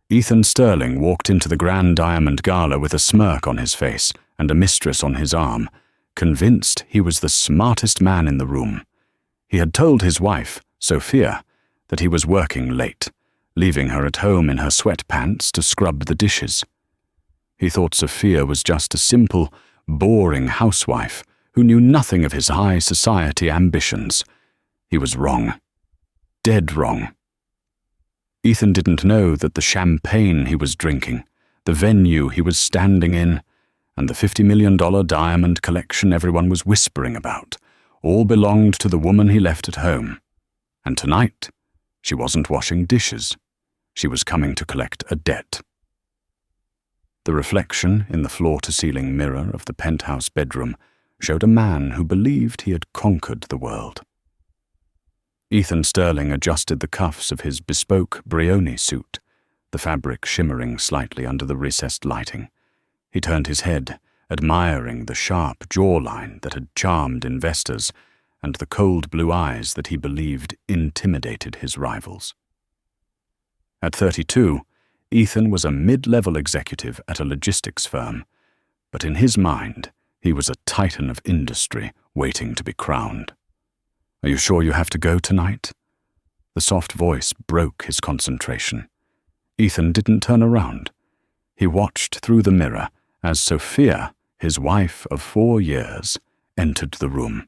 Ethan Sterling walked into the Grand Diamond Gala with a smirk on his face and a mistress on his arm, convinced he was the smartest man in the room. He had told his wife, Sophia, that he was working late, leaving her at home in her sweatpants to scrub the dishes. He thought Sophia was just a simple, boring housewife who knew nothing of his high society ambitions. He was wrong. Dead wrong. Ethan didn't know that the champagne he was drinking, the venue he was standing in, and the $50 million diamond collection everyone was whispering about all belonged to the woman he left at home. And tonight, she wasn't washing dishes. She was coming to collect a debt. The reflection in the floor-to-ceiling mirror of the penthouse bedroom showed a man who believed he had conquered the world. Ethan Sterling adjusted the cuffs of his bespoke Brioni suit, the fabric shimmering slightly under the recessed lighting. He turned his head, admiring the sharp jawline that had charmed investors and the cold blue eyes that he believed intimidated his rivals. At 32, Ethan was a mid-level executive at a logistics firm, but in his mind, he was a titan of industry waiting to be crowned. "Are you sure you have to go tonight?" The soft voice broke his concentration. Ethan didn't turn around. He watched through the mirror as Sophia, his wife of 4 years, entered the room.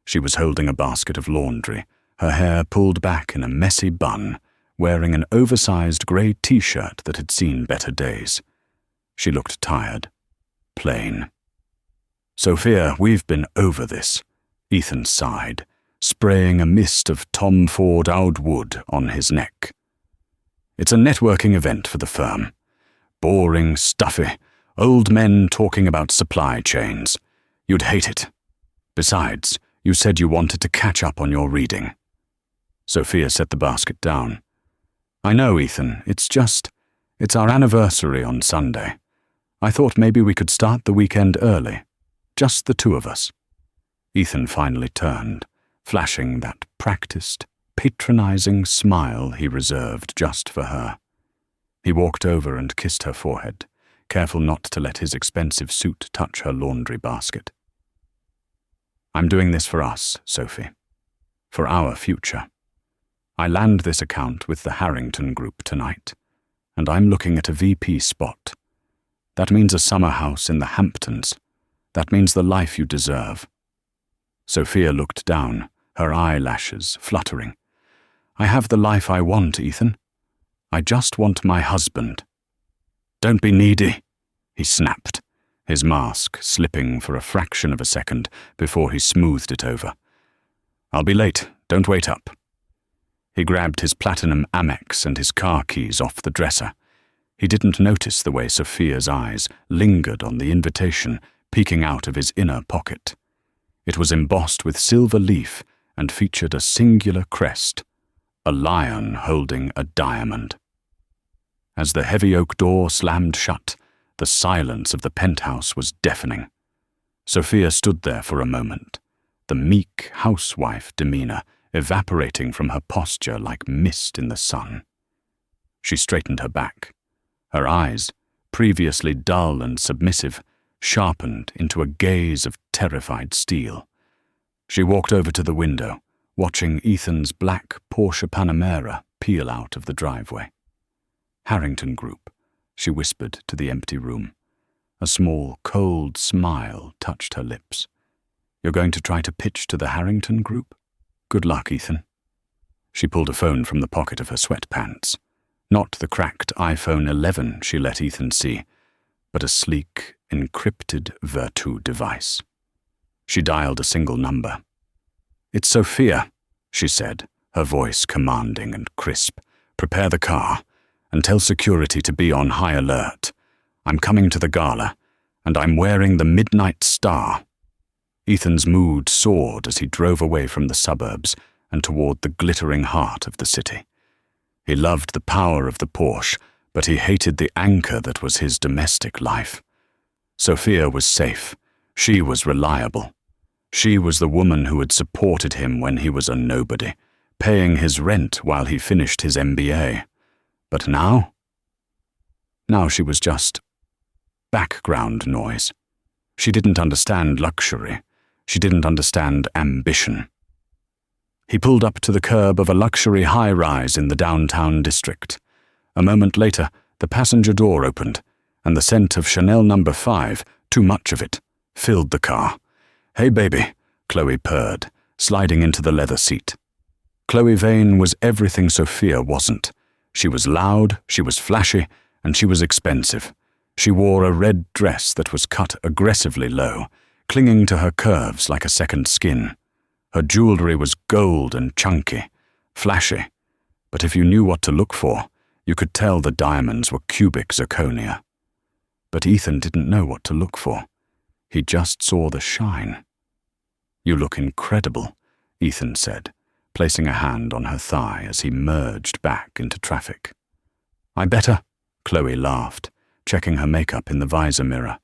She was holding a basket of laundry, her hair pulled back in a messy bun, wearing an oversized grey t-shirt that had seen better days. She looked tired, plain. "Sophia, we've been over this," Ethan sighed, spraying a mist of Tom Ford Oud wood on his neck. "It's a networking event for the firm. Boring, stuffy, old men talking about supply chains. You'd hate it. Besides, you said you wanted to catch up on your reading." Sophia set the basket down. "I know, Ethan, it's our anniversary on Sunday. I thought maybe we could start the weekend early. Just the two of us." Ethan finally turned, flashing that practiced, patronizing smile he reserved just for her. He walked over and kissed her forehead, careful not to let his expensive suit touch her laundry basket. "I'm doing this for us, Sophie. For our future. I land this account with the Harrington Group tonight, and I'm looking at a VP spot. That means a summer house in the Hamptons. That means the life you deserve." Sophia looked down, her eyelashes fluttering. "I have the life I want, Ethan. I just want my husband." "Don't be needy," he snapped, his mask slipping for a fraction of a second before he smoothed it over. "I'll be late. Don't wait up." He grabbed his platinum Amex and his car keys off the dresser. He didn't notice the way Sophia's eyes lingered on the invitation peeking out of his inner pocket. It was embossed with silver leaf and featured a singular crest, a lion holding a diamond. As the heavy oak door slammed shut, the silence of the penthouse was deafening. Sophia stood there for a moment, the meek housewife demeanor evaporating from her posture like mist in the sun. She straightened her back. Her eyes, previously dull and submissive, sharpened into a gaze of terrified steel. She walked over to the window, watching Ethan's black Porsche Panamera peel out of the driveway. "Harrington Group," she whispered to the empty room. A small, cold smile touched her lips. "You're going to try to pitch to the Harrington Group? Good luck, Ethan." She pulled a phone from the pocket of her sweatpants. Not the cracked iPhone 11 she let Ethan see, but a sleek, encrypted Vertu device. She dialed a single number. "It's Sophia," she said, her voice commanding and crisp. "Prepare the car, and tell security to be on high alert. I'm coming to the gala, and I'm wearing the Midnight Star." Ethan's mood soared as he drove away from the suburbs and toward the glittering heart of the city. He loved the power of the Porsche, but he hated the anchor that was his domestic life. Sophia was safe. She was reliable. She was the woman who had supported him when he was a nobody, paying his rent while he finished his MBA. But now, Now she was just background noise. She didn't understand luxury. She didn't understand ambition. He pulled up to the curb of a luxury high-rise in the downtown district. A moment later, the passenger door opened, and the scent of Chanel No. 5, too much of it, filled the car. "Hey, baby," Chloe purred, sliding into the leather seat. Chloe Vane was everything Sophia wasn't. She was loud, she was flashy, and she was expensive. She wore a red dress that was cut aggressively low, clinging to her curves like a second skin. Her jewelry was gold and chunky, flashy, but if you knew what to look for, you could tell the diamonds were cubic zirconia. But Ethan didn't know what to look for. He just saw the shine. "You look incredible," Ethan said, placing a hand on her thigh as he merged back into traffic. "I better," Chloe laughed, checking her makeup in the visor mirror.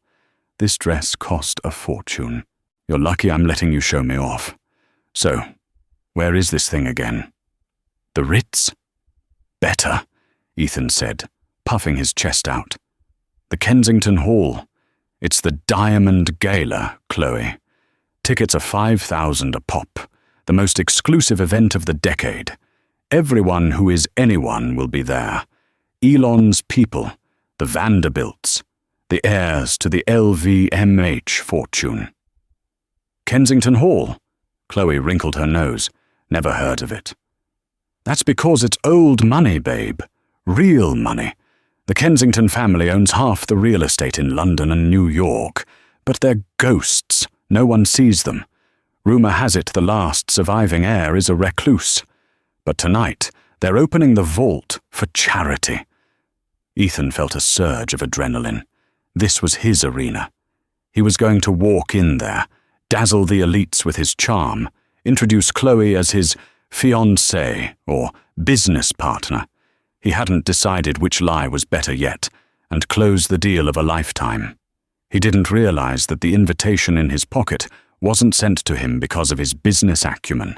"This dress cost a fortune. You're lucky I'm letting you show me off. So, where is this thing again?" "The Ritz?" "Better," Ethan said, puffing his chest out. "The Kensington Hall. It's the Diamond Gala, Chloe. Tickets are $5,000 a pop, the most exclusive event of the decade. Everyone who is anyone will be there. Elon's people, the Vanderbilts, the heirs to the LVMH fortune." "Kensington Hall?" Chloe wrinkled her nose. "Never heard of it." "That's because it's old money, babe. Real money. The Kensington family owns half the real estate in London and New York, but they're ghosts. No one sees them. Rumor has it the last surviving heir is a recluse. But tonight, they're opening the vault for charity." Ethan felt a surge of adrenaline. This was his arena. He was going to walk in there, dazzle the elites with his charm, introduce Chloe as his fiancée or business partner. He hadn't decided which lie was better yet, and close the deal of a lifetime. He didn't realize that the invitation in his pocket wasn't sent to him because of his business acumen.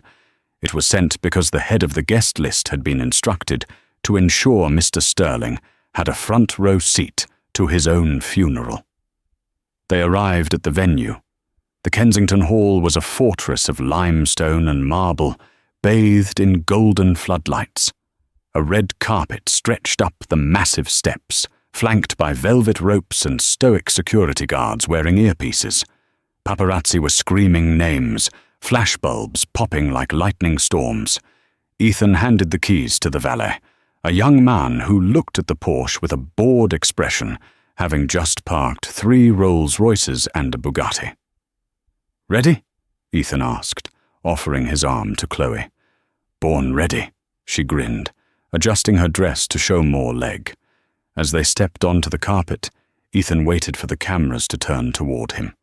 It was sent because the head of the guest list had been instructed to ensure Mr. Sterling had a front row seat to his own funeral. They arrived at the venue. The Kensington Hall was a fortress of limestone and marble, bathed in golden floodlights. A red carpet stretched up the massive steps, flanked by velvet ropes and stoic security guards wearing earpieces. Paparazzi were screaming names, flashbulbs popping like lightning storms. Ethan handed the keys to the valet, a young man who looked at the Porsche with a bored expression, having just parked 3 Rolls-Royces and a Bugatti. "Ready?" Ethan asked, offering his arm to Chloe. "Born ready," she grinned, adjusting her dress to show more leg. As they stepped onto the carpet, Ethan waited for the cameras to turn toward him.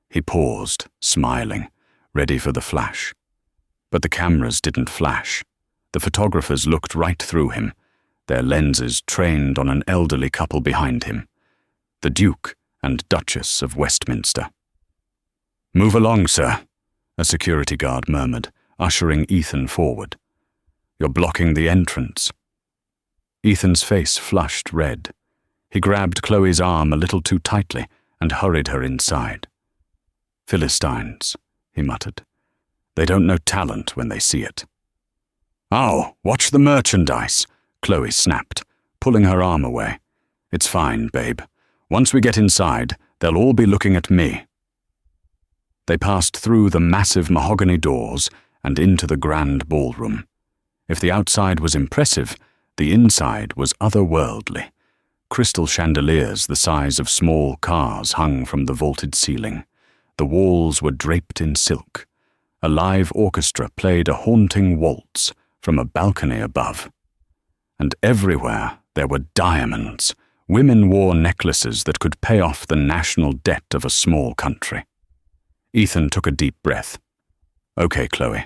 He paused, smiling, ready for the flash. But the cameras didn't flash. The photographers looked right through him, their lenses trained on an elderly couple behind him, the Duke and Duchess of Westminster. "Move along, sir," a security guard murmured, ushering Ethan forward. "You're blocking the entrance." Ethan's face flushed red. He grabbed Chloe's arm a little too tightly and hurried her inside. "Philistines," he muttered. "They don't know talent when they see it." "Oh, watch the merchandise," Chloe snapped, pulling her arm away. "It's fine, babe. Once we get inside, they'll all be looking at me." They passed through the massive mahogany doors and into the grand ballroom. If the outside was impressive, the inside was otherworldly. Crystal chandeliers the size of small cars hung from the vaulted ceiling. The walls were draped in silk. A live orchestra played a haunting waltz from a balcony above. And everywhere there were diamonds. Women wore necklaces that could pay off the national debt of a small country. Ethan took a deep breath. "Okay, Chloe.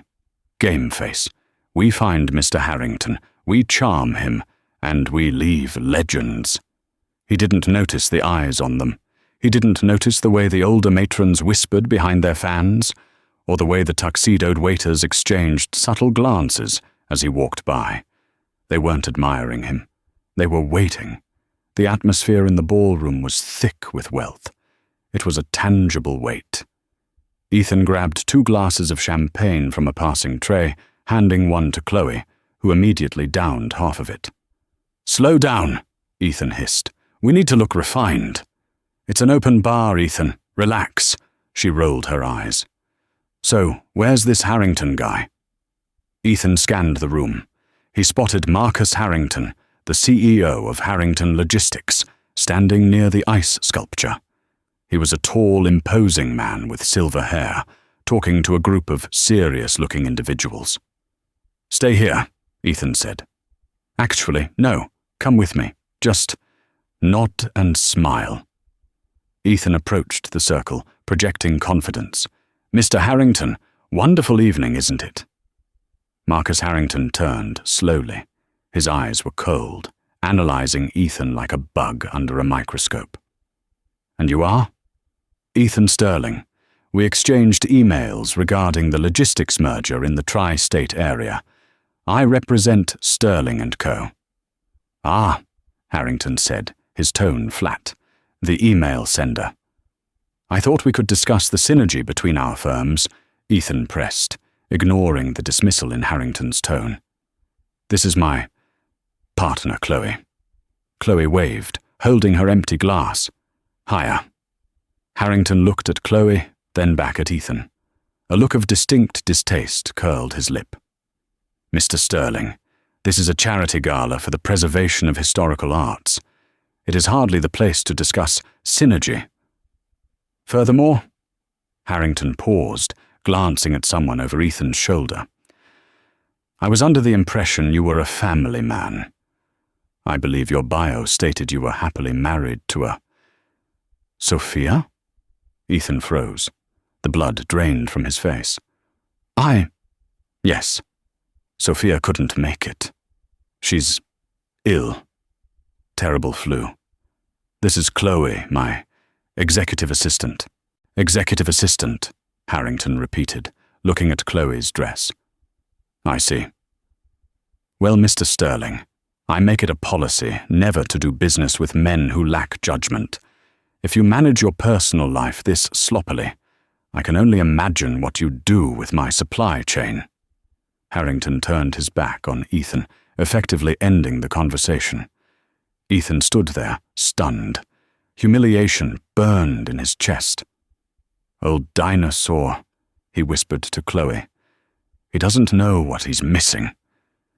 Game face. We find Mr. Harrington, we charm him, and we leave legends." He didn't notice the eyes on them. He didn't notice the way the older matrons whispered behind their fans, or the way the tuxedoed waiters exchanged subtle glances as he walked by. They weren't admiring him. They were waiting. The atmosphere in the ballroom was thick with wealth. It was a tangible weight. Ethan grabbed 2 glasses of champagne from a passing tray, handing one to Chloe, who immediately downed half of it. "Slow down," Ethan hissed. "We need to look refined." "It's an open bar, Ethan. Relax." She rolled her eyes. "So, where's this Harrington guy?" Ethan scanned the room. He spotted Marcus Harrington, the CEO of Harrington Logistics, standing near the ice sculpture. He was a tall, imposing man with silver hair, talking to a group of serious-looking individuals. "Stay here," Ethan said. "Actually, no. Come with me. Just nod and smile." Ethan approached the circle, projecting confidence. "Mr. Harrington, wonderful evening, isn't it?" Marcus Harrington turned slowly. His eyes were cold, analyzing Ethan like a bug under a microscope. "And you are?" "Ethan Sterling. We exchanged emails regarding the logistics merger in the tri-state area. I represent Sterling & Co." "Ah," Harrington said, his tone flat. "The email sender." "I thought we could discuss the synergy between our firms," Ethan pressed, ignoring the dismissal in Harrington's tone. "This is my partner, Chloe." Chloe waved, holding her empty glass. "Hiya." Harrington looked at Chloe, then back at Ethan. A look of distinct distaste curled his lip. "Mr. Sterling, this is a charity gala for the preservation of historical arts. It is hardly the place to discuss synergy. Furthermore," Harrington paused, glancing at someone over Ethan's shoulder, "I was under the impression you were a family man. I believe your bio stated you were happily married to a—" "Sophia?" Ethan froze. The blood drained from his face. "Yes. Sophia couldn't make it. She's ill. Terrible flu. This is Chloe, my executive assistant." "Executive assistant," Harrington repeated, looking at Chloe's dress. "I see. Well, Mr. Sterling, I make it a policy never to do business with men who lack judgment. If you manage your personal life this sloppily, I can only imagine what you'd do with my supply chain." Harrington turned his back on Ethan, effectively ending the conversation. Ethan stood there, stunned. Humiliation burned in his chest. "Old dinosaur," he whispered to Chloe. "He doesn't know what he's missing."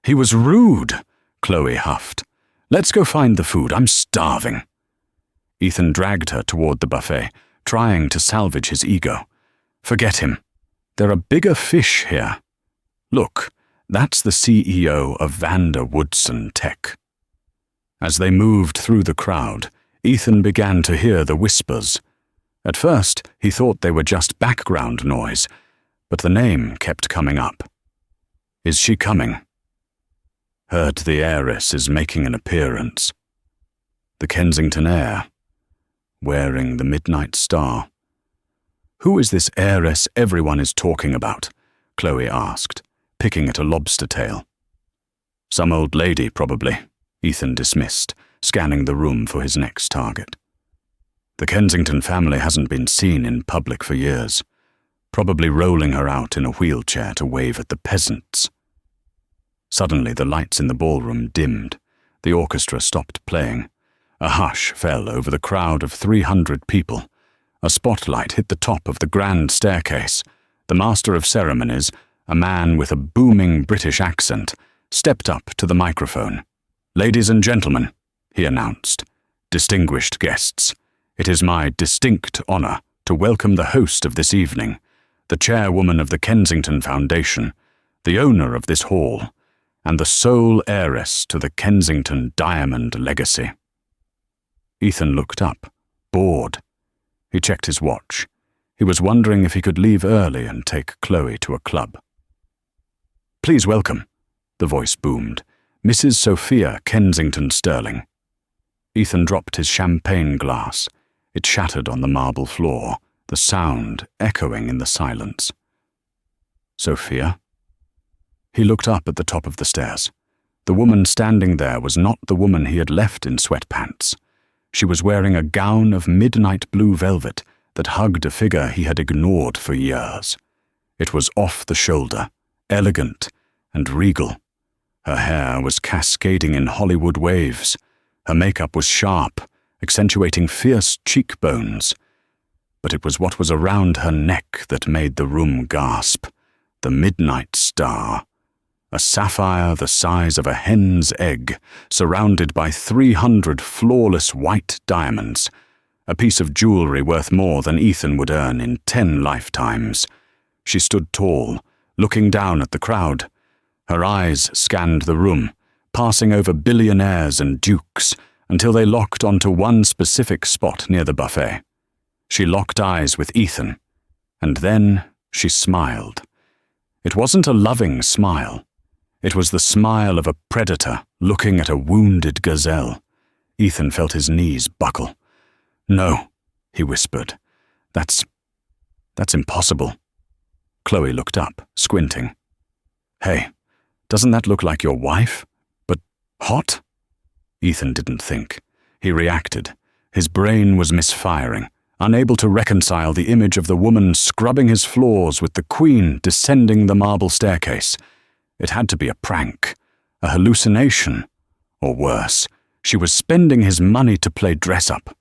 "He was rude," Chloe huffed. "Let's go find the food. I'm starving." Ethan dragged her toward the buffet, trying to salvage his ego. "Forget him. There are bigger fish here. Look, that's the CEO of Vander Woodson Tech." As they moved through the crowd, Ethan began to hear the whispers. At first, he thought they were just background noise, but the name kept coming up. "Is she coming?" "Heard the Heiress is making an appearance." The Kensington heir, wearing the midnight star. "Who is this Heiress everyone is talking about?" Chloe asked, picking at a lobster tail. "Some old lady, probably," Ethan dismissed, scanning the room for his next target. "The Kensington family hasn't been seen in public for years, probably rolling her out in a wheelchair to wave at the peasants." Suddenly the lights in the ballroom dimmed. The orchestra stopped playing. A hush fell over the crowd of 300 people. A spotlight hit the top of the grand staircase. The master of ceremonies, a man with a booming British accent, stepped up to the microphone. "Ladies and gentlemen," he announced, "distinguished guests, it is my distinct honor to welcome the host of this evening, the chairwoman of the Kensington Foundation, the owner of this hall, and the sole heiress to the Kensington Diamond legacy." Ethan looked up, bored. He checked his watch. He was wondering if he could leave early and take Chloe to a club. "Please welcome," the voice boomed, "Mrs. Sophia Kensington Sterling." Ethan dropped his champagne glass. It shattered on the marble floor, the sound echoing in the silence. "Sophia?" He looked up at the top of the stairs. The woman standing there was not the woman he had left in sweatpants. She was wearing a gown of midnight blue velvet that hugged a figure he had ignored for years. It was off the shoulder, elegant and regal. Her hair was cascading in Hollywood waves. Her makeup was sharp, accentuating fierce cheekbones. But it was what was around her neck that made the room gasp. The midnight star. A sapphire the size of a hen's egg, surrounded by 300 flawless white diamonds. A piece of jewelry worth more than Ethan would earn in 10 lifetimes. She stood tall, looking down at the crowd. Her eyes scanned the room, passing over billionaires and dukes, until they locked onto one specific spot near the buffet. She locked eyes with Ethan, and then she smiled. It wasn't a loving smile. It was the smile of a predator looking at a wounded gazelle. Ethan felt his knees buckle. "No," he whispered. That's impossible." Chloe looked up, squinting. "Hey, doesn't that look like your wife? But hot?" Ethan didn't think. He reacted. His brain was misfiring, unable to reconcile the image of the woman scrubbing his floors with the queen descending the marble staircase. It had to be a prank, a hallucination, or worse, she was spending his money to play dress-up.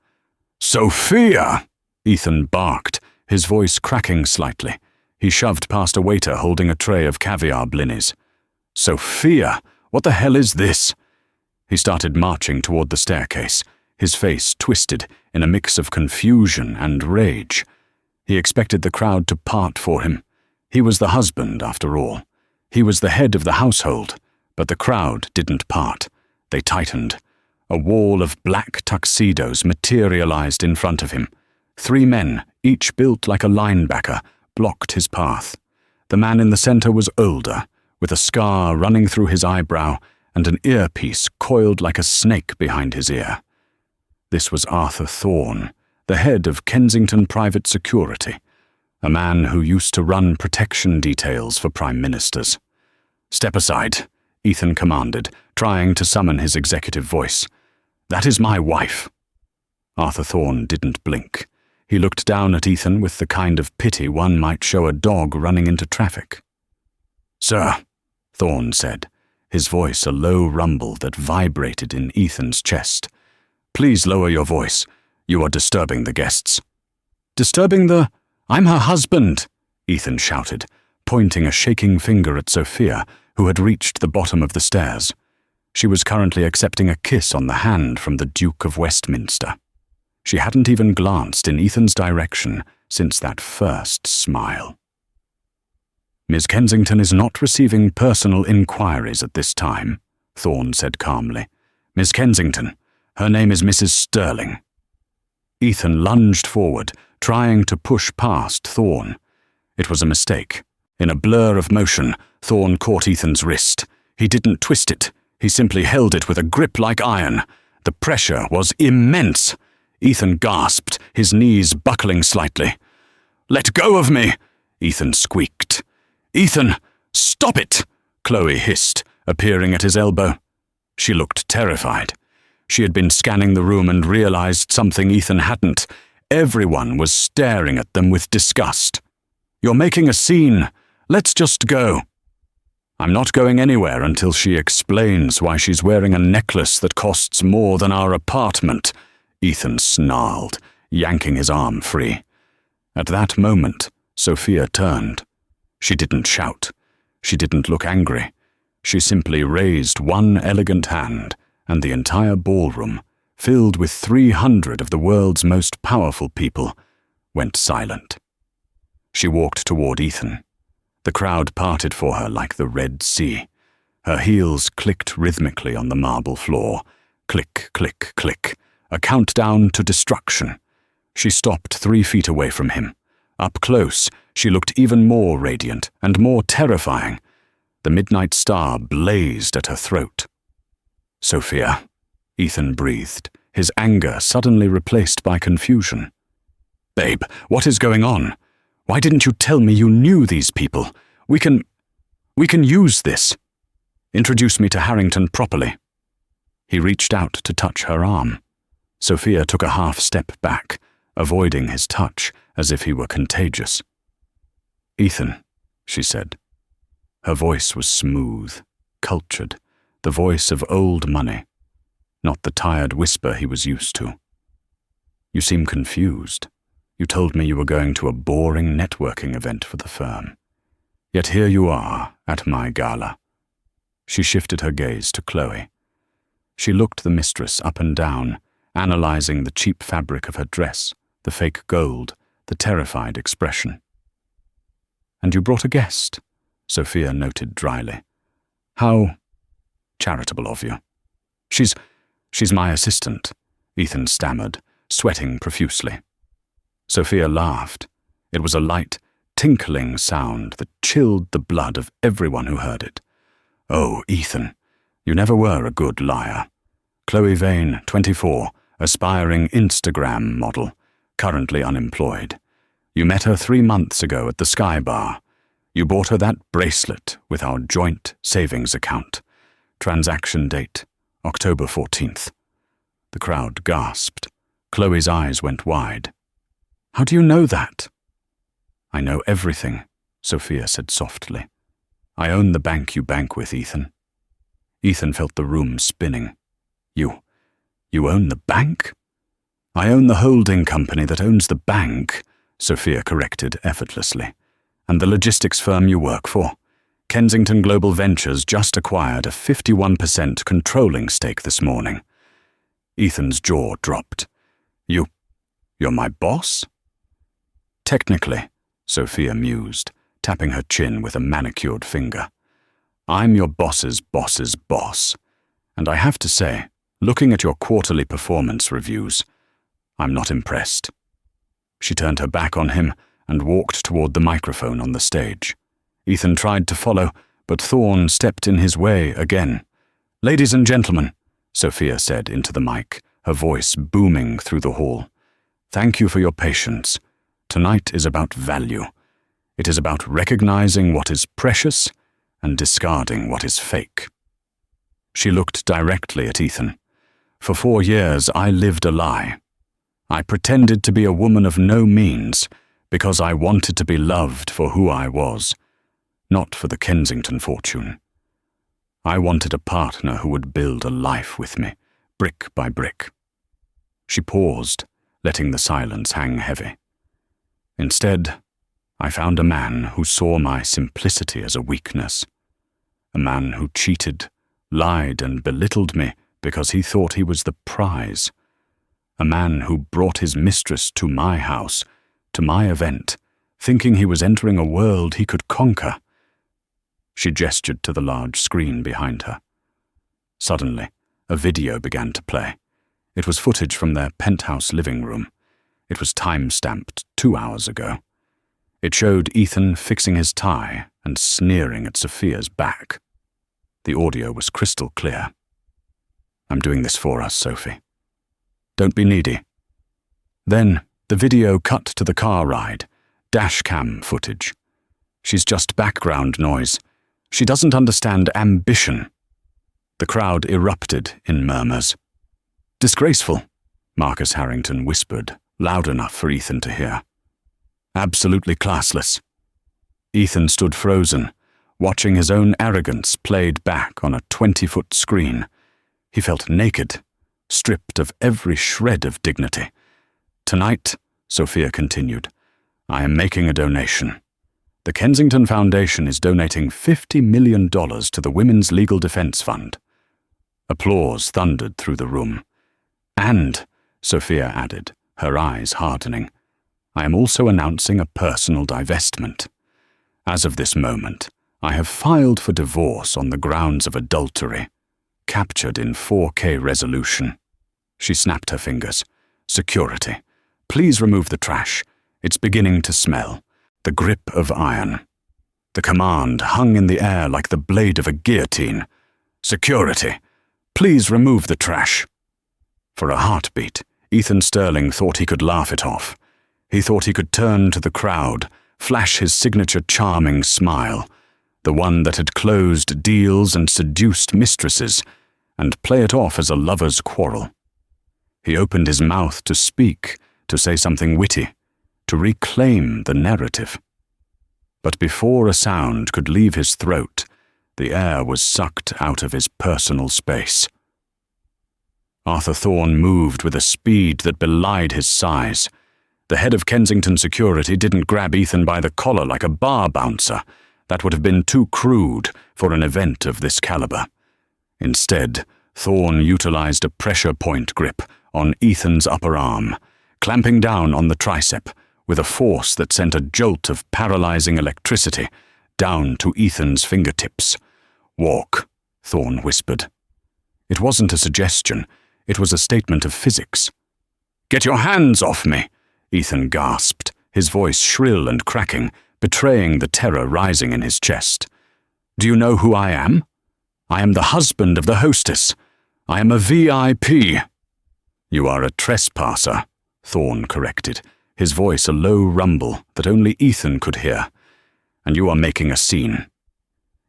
"Sophia!" Ethan barked, his voice cracking slightly. He shoved past a waiter holding a tray of caviar blinis. "Sophia, what the hell is this?" He started marching toward the staircase, his face twisted in a mix of confusion and rage. He expected the crowd to part for him. He was the husband, after all. He was the head of the household, but the crowd didn't part. They tightened. A wall of black tuxedos materialized in front of him. 3 men, each built like a linebacker, blocked his path. The man in the center was older, with a scar running through his eyebrow and an earpiece coiled like a snake behind his ear. This was Arthur Thorne, the head of Kensington Private Security, a man who used to run protection details for prime ministers. "Step aside," Ethan commanded, trying to summon his executive voice. "That is my wife." Arthur Thorne didn't blink. He looked down at Ethan with the kind of pity one might show a dog running into traffic. "Sir," Thorne said, his voice a low rumble that vibrated in Ethan's chest. "Please lower your voice. You are disturbing the guests." "Disturbing the— I'm her husband," Ethan shouted, pointing a shaking finger at Sophia, who had reached the bottom of the stairs. She was currently accepting a kiss on the hand from the Duke of Westminster. She hadn't even glanced in Ethan's direction since that first smile. "Miss Kensington is not receiving personal inquiries at this time," Thorne said calmly. "Miss Kensington, her name is Mrs. Sterling." Ethan lunged forward, trying to push past Thorne. It was a mistake. In a blur of motion, Thorne caught Ethan's wrist. He didn't twist it. He simply held it with a grip like iron. The pressure was immense. Ethan gasped, his knees buckling slightly. "Let go of me!" Ethan squeaked. "Ethan, stop it!" Chloe hissed, appearing at his elbow. She looked terrified. She had been scanning the room and realized something Ethan hadn't. Everyone was staring at them with disgust. "You're making a scene. Let's just go." "I'm not going anywhere until she explains why she's wearing a necklace that costs more than our apartment," Ethan snarled, yanking his arm free. At that moment, Sophia turned. She didn't shout. She didn't look angry. She simply raised one elegant hand, and the entire ballroom, filled with 300 of the world's most powerful people, went silent. She walked toward Ethan. The crowd parted for her like the Red Sea. Her heels clicked rhythmically on the marble floor. Click, click, click. A countdown to destruction. She stopped 3 feet away from him. Up close, she looked even more radiant and more terrifying. The midnight star blazed at her throat. "Sophia," Ethan breathed, his anger suddenly replaced by confusion. "Babe, what is going on? Why didn't you tell me you knew these people? We can use this. Introduce me to Harrington properly." He reached out to touch her arm. Sophia took a half-step back, avoiding his touch as if he were contagious. "Ethan," she said. Her voice was smooth, cultured, the voice of old money, not the tired whisper he was used to. "You seem confused. You told me you were going to a boring networking event for the firm. Yet here you are, at my gala." She shifted her gaze to Chloe. She looked the mistress up and down, analyzing the cheap fabric of her dress, the fake gold, the terrified expression. "And you brought a guest," Sophia noted dryly. "How charitable of you." She's my assistant," Ethan stammered, sweating profusely. Sophia laughed. It was a light, tinkling sound that chilled the blood of everyone who heard it. "Oh, Ethan, you never were a good liar. Chloe Vane, 24, aspiring Instagram model, currently unemployed. You met her 3 months ago at the Sky Bar. You bought her that bracelet with our joint savings account. Transaction date, October 14th. The crowd gasped. Chloe's eyes went wide. "How do you know that?" "I know everything," Sophia said softly. "I own the bank you bank with, Ethan." Ethan felt the room spinning. You own the bank?" "I own the holding company that owns the bank," Sophia corrected effortlessly. "And the logistics firm you work for. Kensington Global Ventures just acquired a 51% controlling stake this morning." Ethan's jaw dropped. You're my boss?" "Technically," Sophia mused, tapping her chin with a manicured finger. "I'm your boss's boss's boss. And I have to say, looking at your quarterly performance reviews, I'm not impressed." She turned her back on him and walked toward the microphone on the stage. Ethan tried to follow, but Thorne stepped in his way again. "Ladies and gentlemen," Sophia said into the mic, her voice booming through the hall. "Thank you for your patience. Tonight is about value. It is about recognizing what is precious and discarding what is fake." She looked directly at Ethan. "For 4 years I lived a lie. I pretended to be a woman of no means because I wanted to be loved for who I was, not for the Kensington fortune. I wanted a partner who would build a life with me, brick by brick." She paused, letting the silence hang heavy. "Instead, I found a man who saw my simplicity as a weakness. A man who cheated, lied, and belittled me because he thought he was the prize. A man who brought his mistress to my house, to my event, thinking he was entering a world he could conquer." She gestured to the large screen behind her. Suddenly, a video began to play. It was footage from their penthouse living room. It was time-stamped 2 hours ago. It showed Ethan fixing his tie and sneering at Sophia's back. The audio was crystal clear. "I'm doing this for us, Sophie. Don't be needy." Then the video cut to the car ride, dashcam footage. "She's just background noise. She doesn't understand ambition." The crowd erupted in murmurs. "Disgraceful," Marcus Harrington whispered, loud enough for Ethan to hear. "Absolutely classless." Ethan stood frozen, watching his own arrogance played back on a 20-foot screen. He felt naked, stripped of every shred of dignity. "Tonight," Sophia continued, "I am making a donation. The Kensington Foundation is donating $50 million to the Women's Legal Defense Fund." Applause thundered through the room. "And," Sophia added, her eyes hardening, "I am also announcing a personal divestment. As of this moment, I have filed for divorce on the grounds of adultery, captured in 4K resolution." She snapped her fingers. "Security, please remove the trash. It's beginning to smell. The grip of iron." The command hung in the air like the blade of a guillotine. "Security, please remove the trash." For a heartbeat, Ethan Sterling thought he could laugh it off. He thought he could turn to the crowd, flash his signature charming smile, the one that had closed deals and seduced mistresses, and play it off as a lover's quarrel. He opened his mouth to speak, to say something witty, to reclaim the narrative. But before a sound could leave his throat, the air was sucked out of his personal space. Arthur Thorne moved with a speed that belied his size. The head of Kensington Security didn't grab Ethan by the collar like a bar bouncer. That would have been too crude for an event of this caliber. Instead, Thorne utilized a pressure point grip on Ethan's upper arm, clamping down on the tricep with a force that sent a jolt of paralyzing electricity down to Ethan's fingertips. "Walk," Thorne whispered. It wasn't a suggestion, it was a statement of physics. "Get your hands off me," Ethan gasped, his voice shrill and cracking, betraying the terror rising in his chest. "Do you know who I am? I am the husband of the hostess. I am a VIP. "You are a trespasser," Thorne corrected, his voice a low rumble that only Ethan could hear. "And you are making a scene."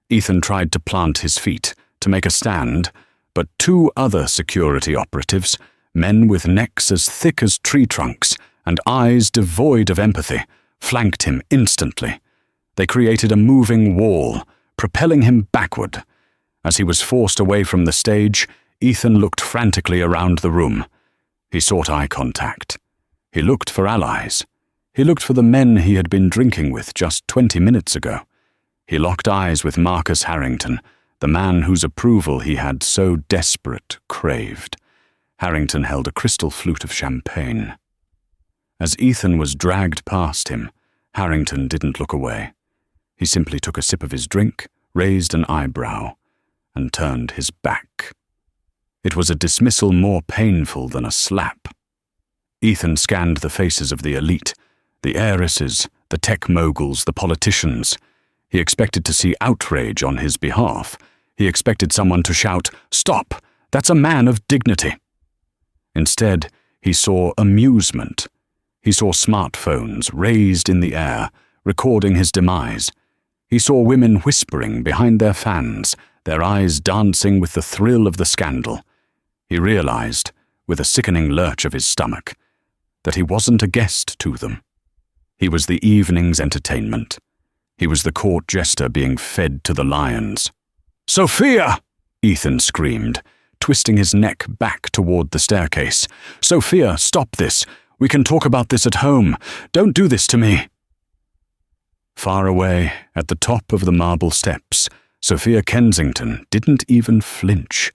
Ethan tried to plant his feet, to make a stand, but two other security operatives, men with necks as thick as tree trunks and eyes devoid of empathy, flanked him instantly. They created a moving wall, propelling him backward. As he was forced away from the stage, Ethan looked frantically around the room. He sought eye contact. He looked for allies. He looked for the men he had been drinking with just 20 minutes ago. He locked eyes with Marcus Harrington, the man whose approval he had so desperate craved. Harrington held a crystal flute of champagne. As Ethan was dragged past him, Harrington didn't look away. He simply took a sip of his drink, raised an eyebrow, and turned his back. It was a dismissal more painful than a slap. Ethan scanned the faces of the elite, the heiresses, the tech moguls, the politicians. He expected to see outrage on his behalf. He expected someone to shout, "Stop! That's a man of dignity!" Instead, he saw amusement. He saw smartphones raised in the air, recording his demise. He saw women whispering behind their fans, their eyes dancing with the thrill of the scandal. He realized, with a sickening lurch of his stomach, that he wasn't a guest to them. He was the evening's entertainment. He was the court jester being fed to the lions. "Sophia!" Ethan screamed, twisting his neck back toward the staircase. "Sophia, stop this! We can talk about this at home. Don't do this to me!" Far away, at the top of the marble steps, Sophia Kensington didn't even flinch.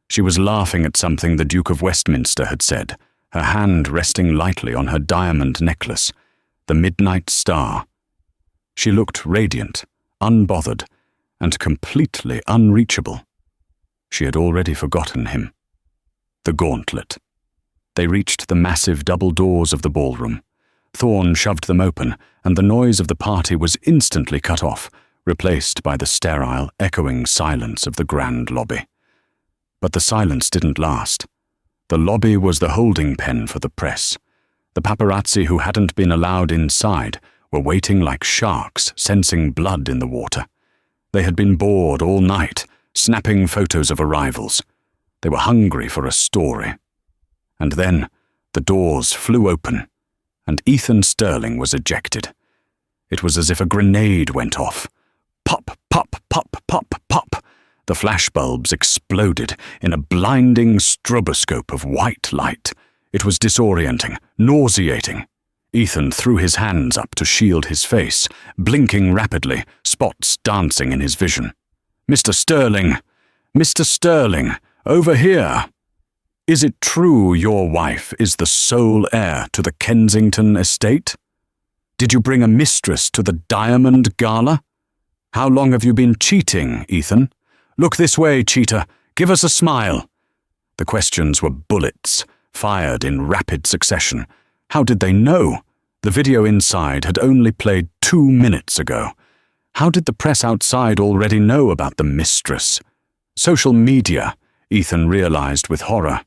She was laughing at something the Duke of Westminster had said, her hand resting lightly on her diamond necklace, the midnight star. She looked radiant, unbothered, and completely unreachable. She had already forgotten him. The gauntlet. They reached the massive double doors of the ballroom. Thorne shoved them open, and the noise of the party was instantly cut off, replaced by the sterile, echoing silence of the grand lobby. But the silence didn't last. The lobby was the holding pen for the press. The paparazzi who hadn't been allowed inside were waiting like sharks, sensing blood in the water. They had been bored all night, snapping photos of arrivals. They were hungry for a story. And then the doors flew open, and Ethan Sterling was ejected. It was as if a grenade went off. Pop, pop, pop, pop, pop. The flashbulbs exploded in a blinding stroboscope of white light. It was disorienting, nauseating. Ethan threw his hands up to shield his face, blinking rapidly, spots dancing in his vision. "Mr. Sterling! Mr. Sterling! Over here! Is it true your wife is the sole heir to the Kensington estate? Did you bring a mistress to the Diamond Gala? How long have you been cheating, Ethan? Look this way, cheater. Give us a smile." The questions were bullets, fired in rapid succession. How did they know? The video inside had only played 2 minutes ago. How did the press outside already know about the mistress? Social media, Ethan realized with horror.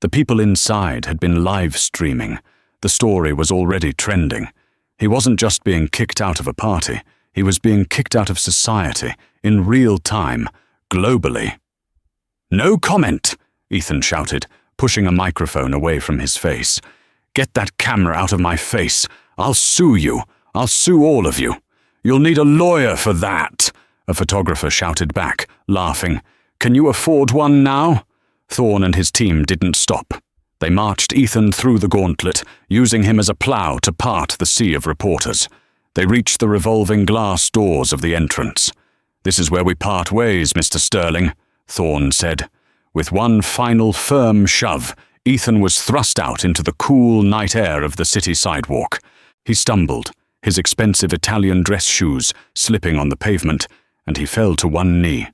The people inside had been live streaming. The story was already trending. He wasn't just being kicked out of a party. He was being kicked out of society, in real time, globally. "No comment," Ethan shouted, pushing a microphone away from his face. "Get that camera out of my face. I'll sue you. I'll sue all of you. You'll need a lawyer for that," a photographer shouted back, laughing. "Can you afford one now?" Thorne and his team didn't stop. They marched Ethan through the gauntlet, using him as a plough to part the sea of reporters. They reached the revolving glass doors of the entrance. "This is where we part ways, Mr. Sterling," Thorne said. With one final firm shove, Ethan was thrust out into the cool night air of the city sidewalk. He stumbled, his expensive Italian dress shoes slipping on the pavement, and he fell to one knee.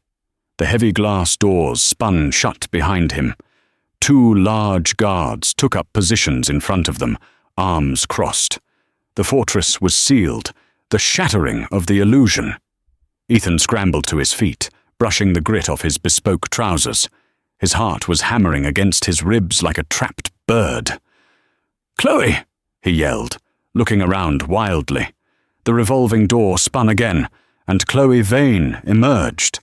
The heavy glass doors spun shut behind him. Two large guards took up positions in front of them, arms crossed. The fortress was sealed, the shattering of the illusion. Ethan scrambled to his feet, brushing the grit off his bespoke trousers. His heart was hammering against his ribs like a trapped bird. "Chloe!" he yelled, looking around wildly. The revolving door spun again, and Chloe Vane emerged.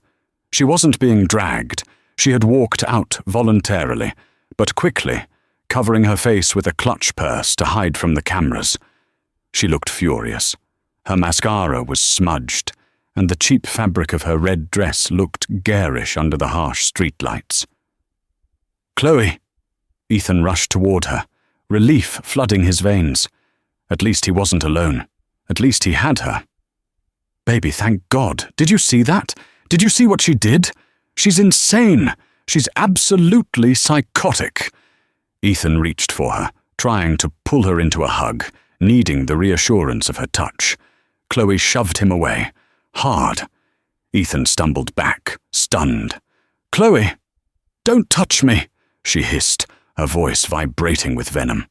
She wasn't being dragged. She had walked out voluntarily, but quickly, covering her face with a clutch purse to hide from the cameras. She looked furious. Her mascara was smudged, and the cheap fabric of her red dress looked garish under the harsh streetlights. "Chloe!" Ethan rushed toward her, relief flooding his veins. At least he wasn't alone. At least he had her. "Baby, thank God. Did you see that? Did you see what she did? She's insane. She's absolutely psychotic." Ethan reached for her, trying to pull her into a hug, needing the reassurance of her touch. Chloe shoved him away, hard. Ethan stumbled back, stunned. "Chloe! Don't touch me!" she hissed, her voice vibrating with venom.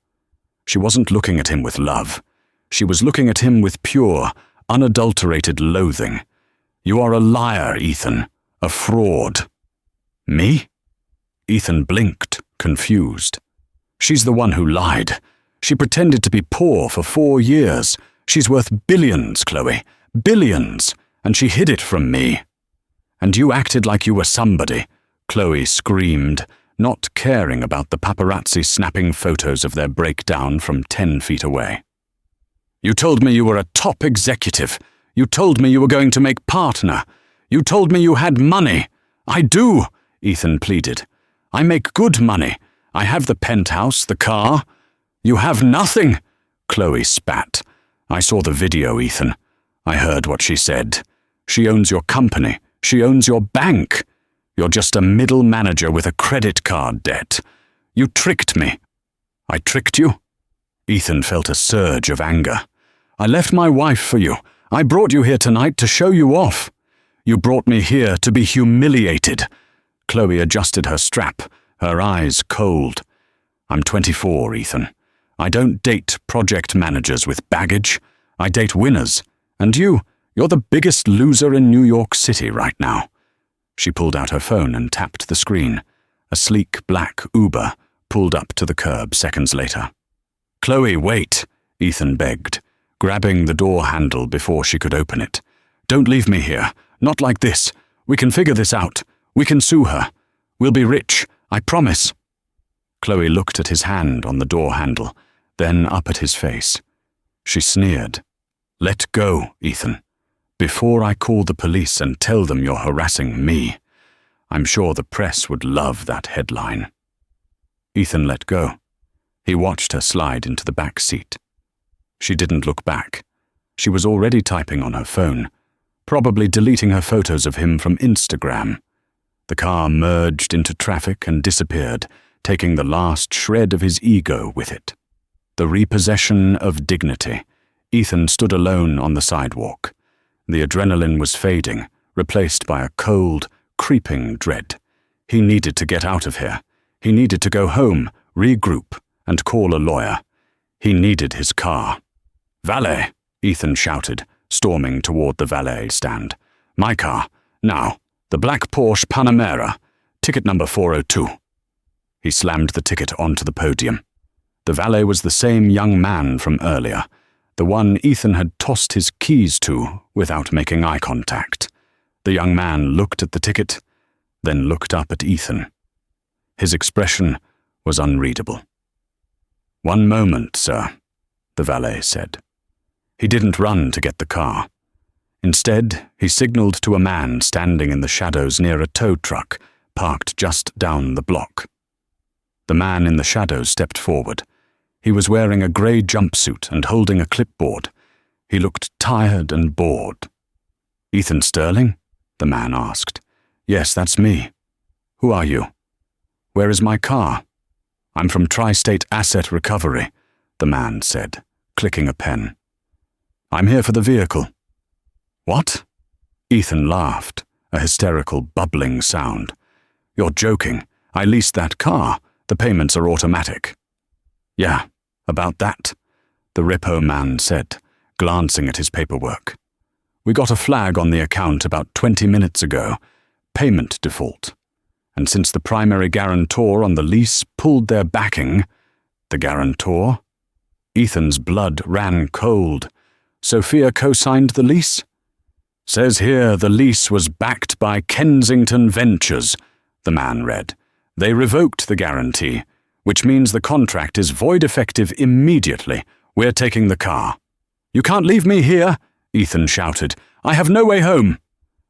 She wasn't looking at him with love. She was looking at him with pure, unadulterated loathing. "You are a liar, Ethan. A fraud." "Me?" Ethan blinked, confused. "She's the one who lied. She pretended to be poor for 4 years. She's worth billions, Chloe. Billions. And she hid it from me." "And you acted like you were somebody," Chloe screamed, not caring about the paparazzi snapping photos of their breakdown from 10 feet away. "You told me you were a top executive. You told me you were going to make partner. You told me you had money." "I do," Ethan pleaded. "I make good money. I have the penthouse, the car." "You have nothing," Chloe spat. "I saw the video, Ethan. I heard what she said. She owns your company. She owns your bank. You're just a middle manager with a credit card debt. You tricked me." "I tricked you?" Ethan felt a surge of anger. "I left my wife for you. I brought you here tonight to show you off. You brought me here to be humiliated." Chloe adjusted her strap, her eyes cold. "I'm 24, Ethan. I don't date project managers with baggage. I date winners. And you're the biggest loser in New York City right now." She pulled out her phone and tapped the screen. A sleek black Uber pulled up to the curb seconds later. "Chloe, wait," Ethan begged, grabbing the door handle before she could open it. "Don't leave me here. Not like this. We can figure this out. We can sue her. We'll be rich. I promise." Chloe looked at his hand on the door handle, then up at his face. She sneered. "Let go, Ethan. Before I call the police and tell them you're harassing me. I'm sure the press would love that headline." Ethan let go. He watched her slide into the back seat. She didn't look back. She was already typing on her phone, probably deleting her photos of him from Instagram. The car merged into traffic and disappeared, taking the last shred of his ego with it. The repossession of dignity. Ethan stood alone on the sidewalk. The adrenaline was fading, replaced by a cold, creeping dread. He needed to get out of here. He needed to go home, regroup, and call a lawyer. He needed his car. "Valet!" Ethan shouted, storming toward the valet stand. "My car. Now. The black Porsche Panamera. Ticket number 402. He slammed the ticket onto the podium. The valet was the same young man from earlier, the one Ethan had tossed his keys to without making eye contact. The young man looked at the ticket, then looked up at Ethan. His expression was unreadable. "One moment, sir," the valet said. He didn't run to get the car. Instead, he signaled to a man standing in the shadows near a tow truck parked just down the block. The man in the shadows stepped forward. He was wearing a grey jumpsuit and holding a clipboard. He looked tired and bored. "Ethan Sterling?" the man asked. "Yes, that's me. Who are you?" "Where is my car?" "I'm from Tri-State Asset Recovery," the man said, clicking a pen. "I'm here for the vehicle." "What?" Ethan laughed, a hysterical bubbling sound. "You're joking. I leased that car. The payments are automatic." "Yeah, about that," the repo man said, glancing at his paperwork. "We got a flag on the account about 20 minutes ago. Payment default. And since the primary guarantor on the lease pulled their backing..." "The guarantor?" Ethan's blood ran cold. "Sophia co-signed the lease?" "Says here the lease was backed by Kensington Ventures," the man read. "They revoked the guarantee, which means the contract is void effective immediately. We're taking the car." "You can't leave me here," Ethan shouted. "I have no way home."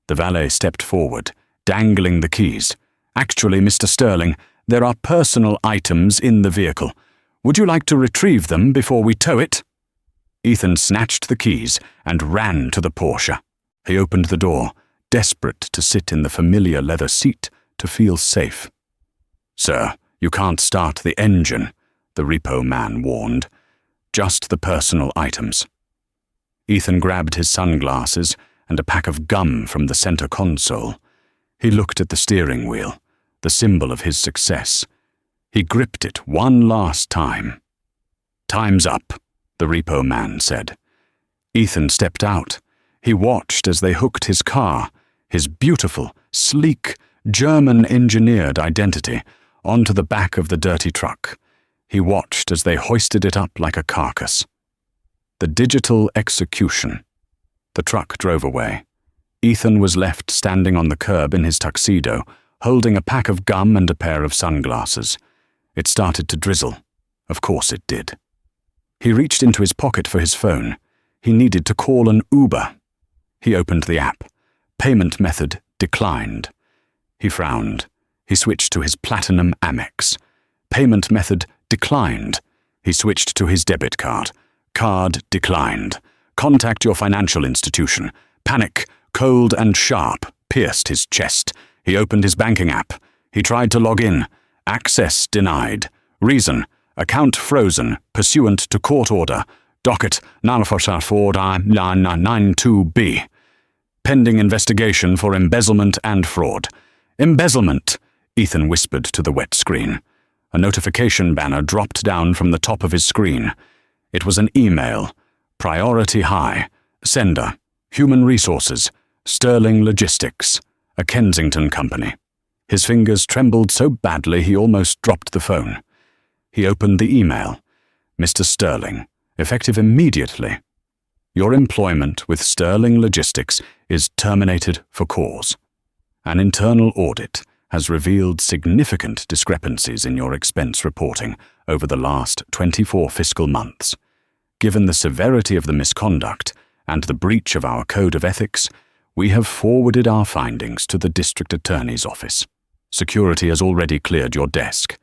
The valet stepped forward, dangling the keys. "Actually, Mr. Sterling, there are personal items in the vehicle. Would you like to retrieve them before we tow it?" Ethan snatched the keys and ran to the Porsche. He opened the door, desperate to sit in the familiar leather seat to feel safe. "Sir, you can't start the engine," the repo man warned. "Just the personal items." Ethan grabbed his sunglasses and a pack of gum from the center console. He looked at the steering wheel, the symbol of his success. He gripped it one last time. "Time's up," the repo man said. Ethan stepped out. He watched as they hooked his car, his beautiful, sleek, German-engineered identity, onto the back of the dirty truck. He watched as they hoisted it up like a carcass. The digital execution. The truck drove away. Ethan was left standing on the curb in his tuxedo, holding a pack of gum and a pair of sunglasses. It started to drizzle. Of course it did. He reached into his pocket for his phone. He needed to call an Uber. He opened the app. Payment method declined. He frowned. He switched to his Platinum Amex. Payment method declined. He switched to his debit card. Card declined. Contact your financial institution. Panic, cold and sharp, pierced his chest. He opened his banking app. He tried to log in. Access denied. Reason, account frozen, pursuant to court order. Docket 944-992B. Pending investigation for embezzlement and fraud. Embezzlement, Ethan whispered to the wet screen. A notification banner dropped down from the top of his screen. It was an email. Priority high. Sender, Human Resources, Sterling Logistics, a Kensington company. His fingers trembled so badly he almost dropped the phone. He opened the email. "Mr. Sterling, effective immediately. Your employment with Sterling Logistics is terminated for cause. An internal audit has revealed significant discrepancies in your expense reporting over the last 24 fiscal months. Given the severity of the misconduct and the breach of our code of ethics, we have forwarded our findings to the district attorney's office. Security has already cleared your desk.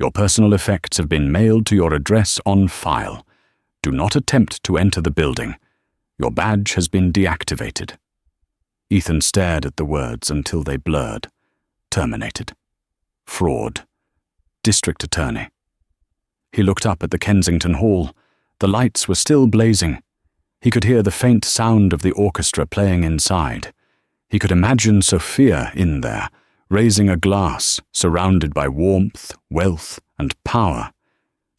Your personal effects have been mailed to your address on file. Do not attempt to enter the building. Your badge has been deactivated." Ethan stared at the words until they blurred. Terminated. Fraud. District attorney. He looked up at the Kensington Hall. The lights were still blazing. He could hear the faint sound of the orchestra playing inside. He could imagine Sophia in there, raising a glass, surrounded by warmth, wealth, and power.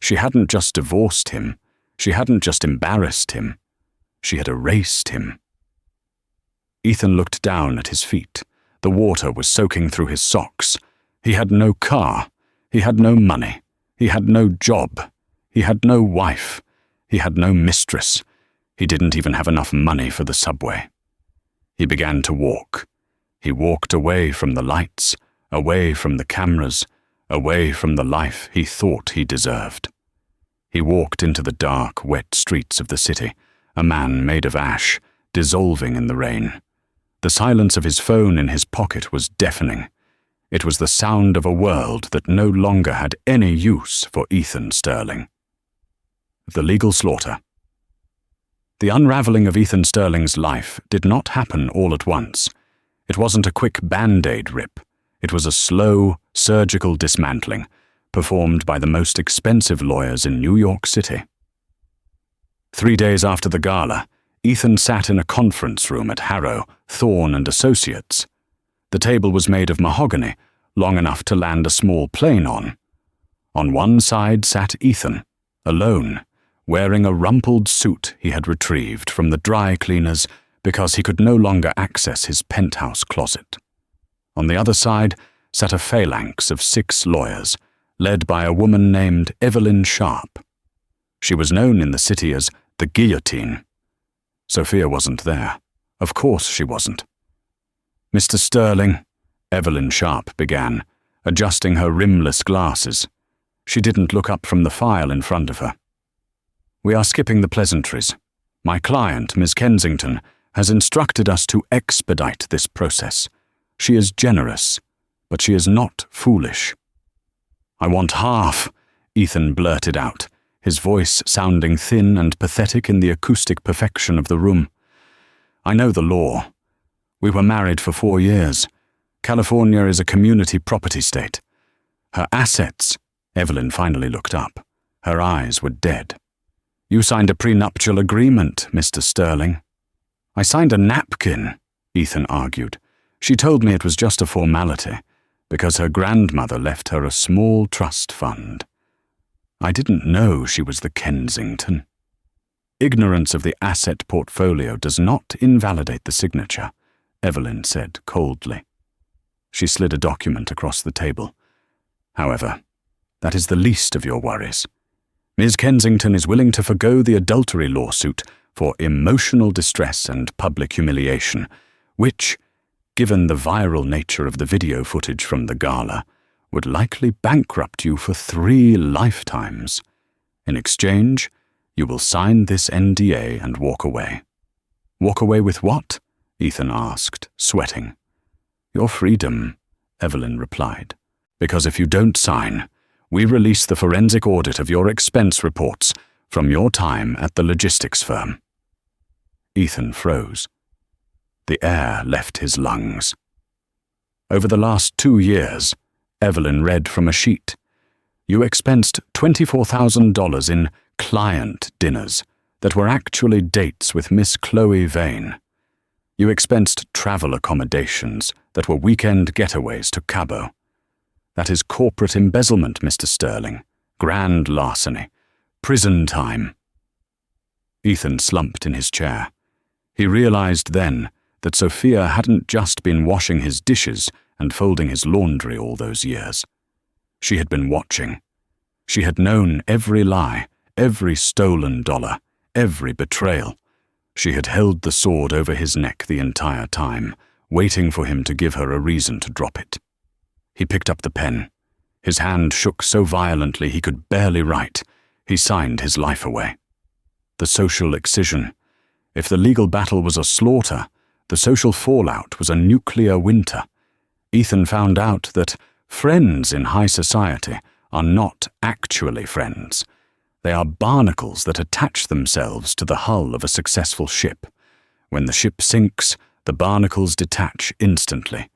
She hadn't just divorced him. She hadn't just embarrassed him. She had erased him. Ethan looked down at his feet. The water was soaking through his socks. He had no car. He had no money. He had no job. He had no wife. He had no mistress. He didn't even have enough money for the subway. He began to walk. He walked away from the lights, away from the cameras, away from the life he thought he deserved. He walked into the dark, wet streets of the city, a man made of ash, dissolving in the rain. The silence of his phone in his pocket was deafening. It was the sound of a world that no longer had any use for Ethan Sterling. The legal slaughter. The unraveling of Ethan Sterling's life did not happen all at once. It wasn't a quick Band-Aid rip. It was a slow, surgical dismantling, performed by the most expensive lawyers in New York City. 3 days after the gala, Ethan sat in a conference room at Harrow, Thorne and Associates. The table was made of mahogany, long enough to land a small plane on. On one side sat Ethan, alone, wearing a rumpled suit he had retrieved from the dry cleaners because he could no longer access his penthouse closet. On the other side sat a phalanx of 6 lawyers, led by a woman named Evelyn Sharp. She was known in the city as the Guillotine. Sophia wasn't there. Of course she wasn't. "Mr. Sterling," Evelyn Sharp began, adjusting her rimless glasses. She didn't look up from the file in front of her. "We are skipping the pleasantries. My client, Miss Kensington, has instructed us to expedite this process. She is generous, but she is not foolish." "I want half," Ethan blurted out, his voice sounding thin and pathetic in the acoustic perfection of the room. "I know the law. We were married for 4 years. California is a community property state. Her assets—" Evelyn finally looked up. Her eyes were dead. "You signed a prenuptial agreement, Mr. Sterling." "I signed a napkin," Ethan argued. "She told me it was just a formality, because her grandmother left her a small trust fund. I didn't know she was the Kensington." "Ignorance of the asset portfolio does not invalidate the signature," Evelyn said coldly. She slid a document across the table. "However, that is the least of your worries. Ms. Kensington is willing to forgo the adultery lawsuit for emotional distress and public humiliation, which, given the viral nature of the video footage from the gala, would likely bankrupt you for 3 lifetimes. In exchange, you will sign this NDA and walk away." "Walk away with what?" Ethan asked, sweating. "Your freedom," Evelyn replied. "Because if you don't sign, we release the forensic audit of your expense reports from your time at the logistics firm." Ethan froze. The air left his lungs. "Over the last 2 years," Evelyn read from a sheet, "you expensed $24,000 in client dinners that were actually dates with Miss Chloe Vane. You expensed travel accommodations that were weekend getaways to Cabo. That is corporate embezzlement, Mr. Sterling, grand larceny, prison time." Ethan slumped in his chair. He realized then that Sophia hadn't just been washing his dishes and folding his laundry all those years. She had been watching. She had known every lie, every stolen dollar, every betrayal. She had held the sword over his neck the entire time, waiting for him to give her a reason to drop it. He picked up the pen. His hand shook so violently he could barely write. He signed his life away. The social excision. If the legal battle was a slaughter, the social fallout was a nuclear winter. Ethan found out that friends in high society are not actually friends. They are barnacles that attach themselves to the hull of a successful ship. When the ship sinks, the barnacles detach instantly.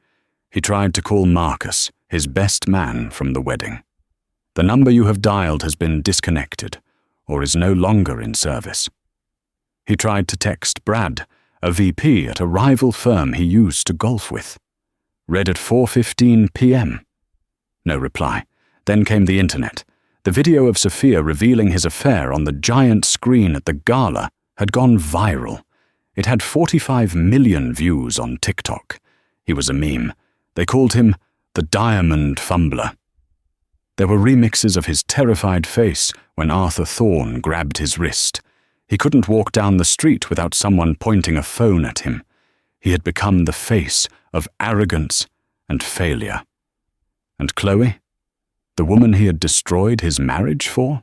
He tried to call Marcus, his best man, from the wedding. "The number you have dialed has been disconnected, or is no longer in service." He tried to text Brad, a VP at a rival firm he used to golf with. "Read at 4:15 p.m. No reply. Then came the internet. The video of Sophia revealing his affair on the giant screen at the gala had gone viral. It had 45 million views on TikTok. He was a meme. They called him the Diamond Fumbler. There were remixes of his terrified face when Arthur Thorne grabbed his wrist. He couldn't walk down the street without someone pointing a phone at him. He had become the face of arrogance and failure. And Chloe? The woman he had destroyed his marriage for?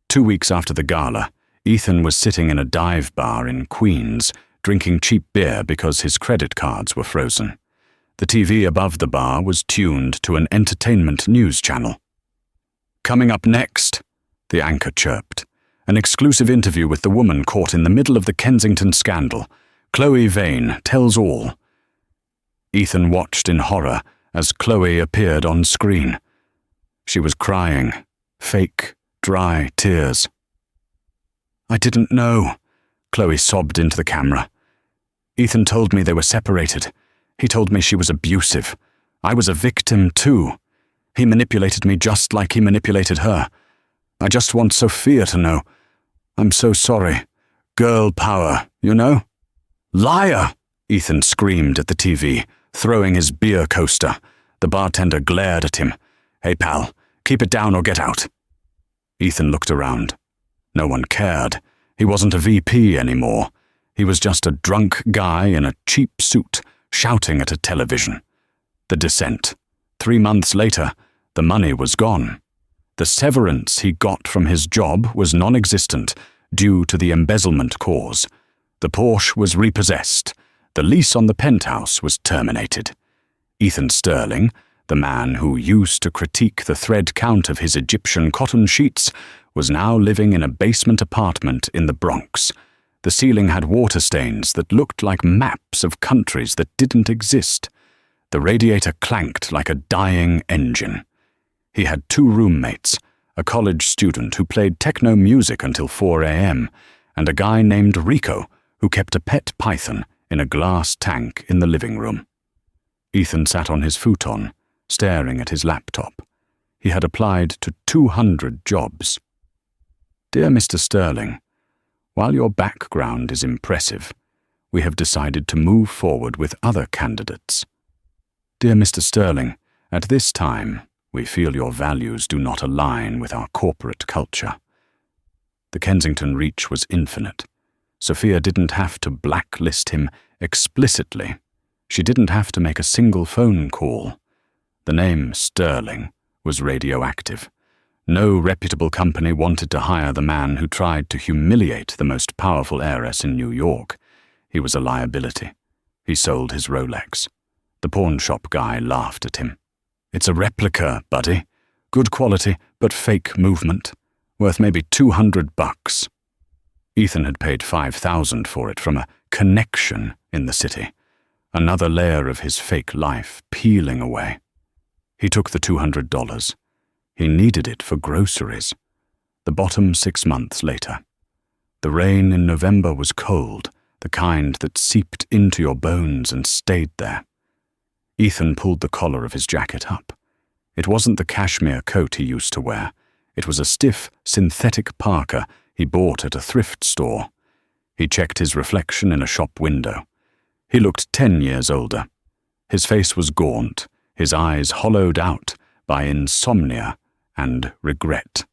2 weeks after the gala, Ethan was sitting in a dive bar in Queens, drinking cheap beer because his credit cards were frozen. The TV above the bar was tuned to an entertainment news channel. "Coming up next," the anchor chirped. An exclusive interview with the woman caught in the middle of the Kensington scandal. Chloe Vane tells all. Ethan watched in horror as Chloe appeared on screen. She was crying, fake, dry tears. "I didn't know," Chloe sobbed into the camera. "Ethan told me they were separated. He told me she was abusive. I was a victim too. He manipulated me just like he manipulated her. I just want Sophia to know. I'm so sorry. Girl power, you know?" "Liar!" Ethan screamed at the TV, throwing his beer coaster. The bartender glared at him. "Hey pal, keep it down or get out." Ethan looked around. No one cared. He wasn't a VP anymore. He was just a drunk guy in a cheap suit, shouting at a television. The descent. 3 months later, the money was gone. The severance he got from his job was non-existent due to the embezzlement cause. The Porsche was repossessed. The lease on the penthouse was terminated. Ethan Sterling, the man who used to critique the thread count of his Egyptian cotton sheets, was now living in a basement apartment in the Bronx. The ceiling had water stains that looked like maps of countries that didn't exist. The radiator clanked like a dying engine. He had 2 roommates, a college student who played techno music until 4 a.m., and a guy named Rico who kept a pet python in a glass tank in the living room. Ethan sat on his futon, staring at his laptop. He had applied to 200 jobs. "Dear Mr. Sterling, while your background is impressive, we have decided to move forward with other candidates. Dear Mr. Sterling, at this time, we feel your values do not align with our corporate culture." The Kensington reach was infinite. Sophia didn't have to blacklist him explicitly. She didn't have to make a single phone call. The name Sterling was radioactive. No reputable company wanted to hire the man who tried to humiliate the most powerful heiress in New York. He was a liability. He sold his Rolex. The pawn shop guy laughed at him. "It's a replica, buddy. Good quality, but fake movement. Worth maybe $200. Ethan had paid $5,000 for it from a connection in the city. Another layer of his fake life peeling away. He took the $200. He needed it for groceries. The bottom 6 months later. The rain in November was cold, the kind that seeped into your bones and stayed there. Ethan pulled the collar of his jacket up. It wasn't the cashmere coat he used to wear. It was a stiff, synthetic parka he bought at a thrift store. He checked his reflection in a shop window. He looked 10 years older. His face was gaunt, his eyes hollowed out by insomnia and regret.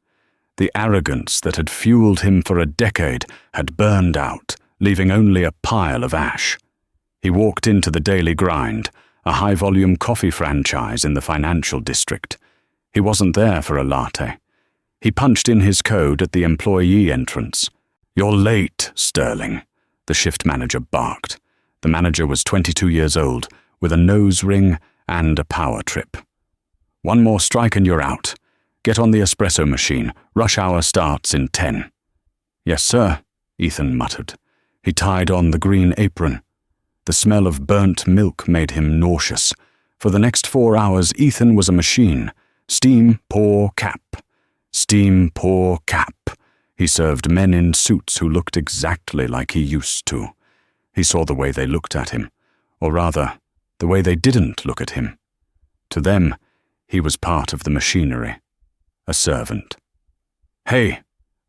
The arrogance that had fueled him for a decade had burned out, leaving only a pile of ash. He walked into the Daily Grind, a high-volume coffee franchise in the financial district. He wasn't there for a latte. He punched in his code at the employee entrance. "You're late, Sterling," the shift manager barked. The manager was 22 years old, with a nose ring and a power trip. "One more strike and you're out. Get on the espresso machine. Rush hour starts in 10. "Yes, sir," Ethan muttered. He tied on the green apron. The smell of burnt milk made him nauseous. For the next 4 hours, Ethan was a machine. Steam, pour, cap. Steam, pour, cap. He served men in suits who looked exactly like he used to. He saw the way they looked at him, or rather, the way they didn't look at him. To them, he was part of the machinery. A servant. "Hey,"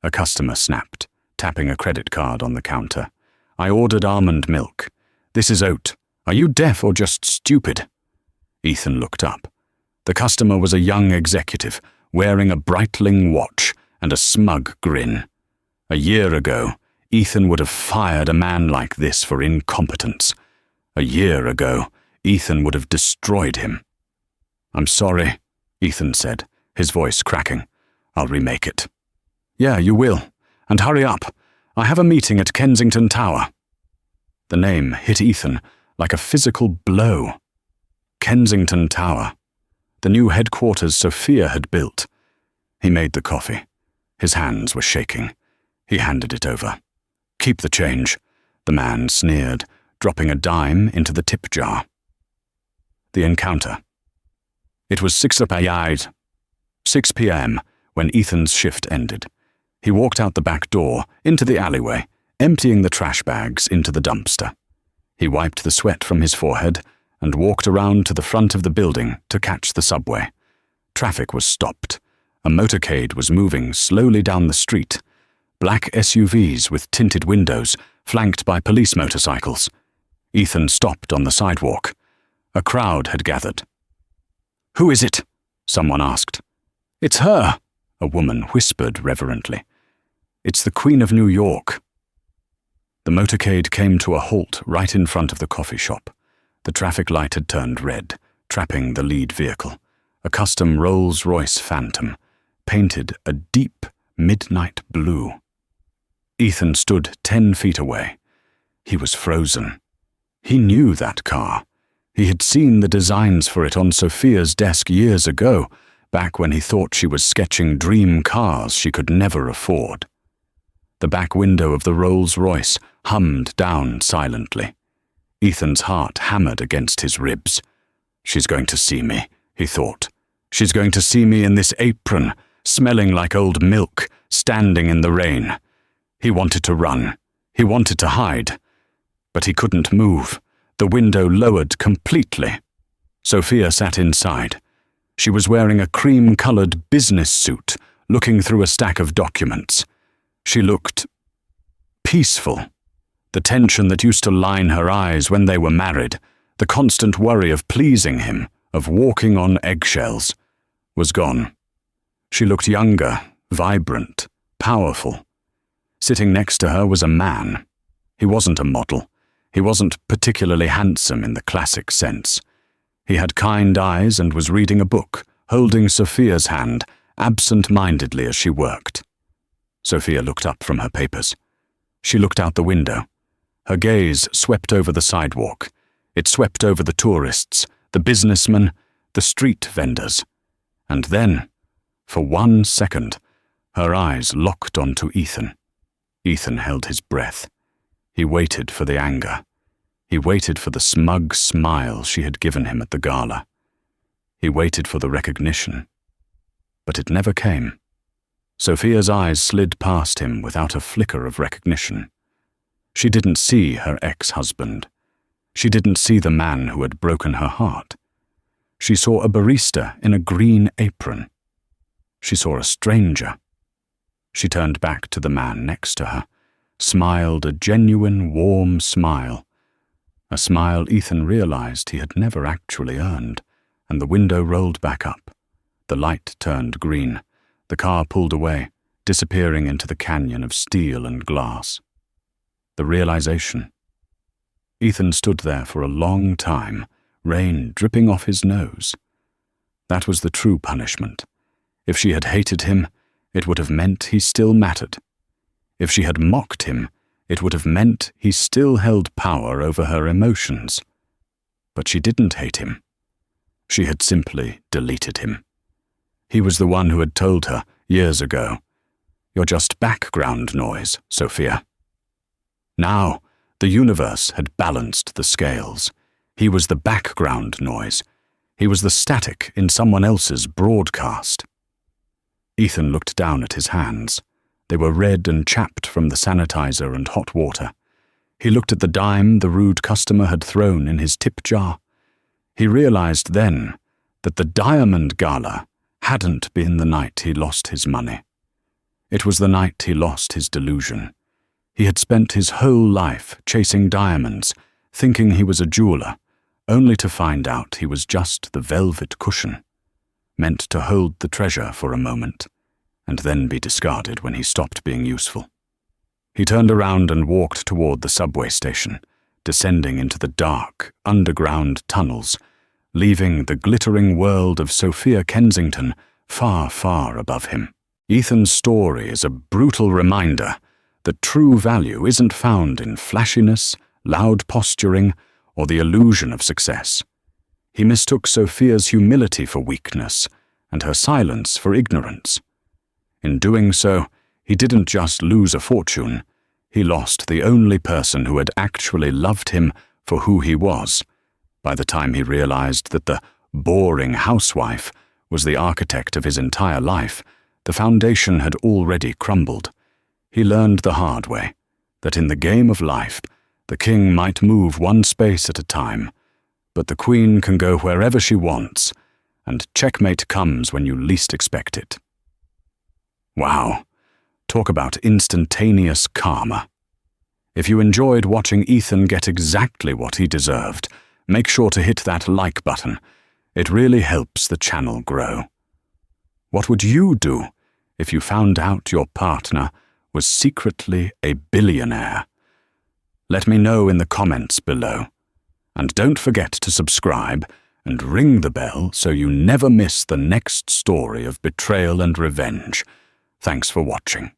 a customer snapped, tapping a credit card on the counter. "I ordered almond milk. This is oat. Are you deaf or just stupid?" Ethan looked up. The customer was a young executive, wearing a Breitling watch and a smug grin. A year ago, Ethan would have fired a man like this for incompetence. A year ago, Ethan would have destroyed him. "I'm sorry," Ethan said, his voice cracking. "I'll remake it." "Yeah, you will. And hurry up. I have a meeting at Kensington Tower." The name hit Ethan like a physical blow. Kensington Tower. The new headquarters Sophia had built. He made the coffee. His hands were shaking. He handed it over. "Keep the change," the man sneered, dropping a dime into the tip jar. The encounter. It was 6 p.m. when Ethan's shift ended. He walked out the back door, into the alleyway, emptying the trash bags into the dumpster. He wiped the sweat from his forehead and walked around to the front of the building to catch the subway. Traffic was stopped. A motorcade was moving slowly down the street. Black SUVs with tinted windows, flanked by police motorcycles. Ethan stopped on the sidewalk. A crowd had gathered. "Who is it?" someone asked. "It's her," a woman whispered reverently. "It's the Queen of New York." The motorcade came to a halt right in front of the coffee shop. The traffic light had turned red, trapping the lead vehicle, a custom Rolls-Royce Phantom, painted a deep midnight blue. Ethan stood 10 feet away. He was frozen. He knew that car. He had seen the designs for it on Sophia's desk years ago, back when he thought she was sketching dream cars she could never afford. The back window of the Rolls-Royce hummed down silently. Ethan's heart hammered against his ribs. "She's going to see me," he thought. "She's going to see me in this apron, smelling like old milk, standing in the rain." He wanted to run. He wanted to hide. But he couldn't move. The window lowered completely. Sophia sat inside. She was wearing a cream-colored business suit, looking through a stack of documents. She looked peaceful. The tension that used to line her eyes when they were married, the constant worry of pleasing him, of walking on eggshells, was gone. She looked younger, vibrant, powerful. Sitting next to her was a man. He wasn't a model. He wasn't particularly handsome in the classic sense. He had kind eyes and was reading a book, holding Sophia's hand, absent-mindedly as she worked. Sophia looked up from her papers. She looked out the window. Her gaze swept over the sidewalk. It swept over the tourists, the businessmen, the street vendors. And then, for 1 second, her eyes locked onto Ethan. Ethan held his breath. He waited for the anger. He waited for the smug smile she had given him at the gala. He waited for the recognition. But it never came. Sophia's eyes slid past him without a flicker of recognition. She didn't see her ex-husband. She didn't see the man who had broken her heart. She saw a barista in a green apron. She saw a stranger. She turned back to the man next to her, smiled a genuine, warm smile. A smile Ethan realized he had never actually earned, and the window rolled back up. The light turned green. The car pulled away, disappearing into the canyon of steel and glass. The realization. Ethan stood there for a long time, rain dripping off his nose. That was the true punishment. If she had hated him, it would have meant he still mattered. If she had mocked him, it would have meant he still held power over her emotions. But she didn't hate him. She had simply deleted him. He was the one who had told her, years ago, "You're just background noise, Sophia." Now, the universe had balanced the scales. He was the background noise. He was the static in someone else's broadcast. Ethan looked down at his hands. They were red and chapped from the sanitizer and hot water. He looked at the dime the rude customer had thrown in his tip jar. He realized then that the Diamond Gala hadn't been the night he lost his money. It was the night he lost his delusion. He had spent his whole life chasing diamonds, thinking he was a jeweler, only to find out he was just the velvet cushion, meant to hold the treasure for a moment, and then be discarded when he stopped being useful. He turned around and walked toward the subway station, descending into the dark, underground tunnels, leaving the glittering world of Sophia Kensington far, far above him. Ethan's story is a brutal reminder that true value isn't found in flashiness, loud posturing, or the illusion of success. He mistook Sophia's humility for weakness, and her silence for ignorance. In doing so, he didn't just lose a fortune, he lost the only person who had actually loved him for who he was. By the time he realized that the boring housewife was the architect of his entire life, the foundation had already crumbled. He learned the hard way, that in the game of life, the king might move one space at a time, but the queen can go wherever she wants, and checkmate comes when you least expect it. Wow, talk about instantaneous karma. If you enjoyed watching Ethan get exactly what he deserved, make sure to hit that like button. It really helps the channel grow. What would you do if you found out your partner was secretly a billionaire? Let me know in the comments below. And don't forget to subscribe and ring the bell so you never miss the next story of betrayal and revenge. Thanks for watching.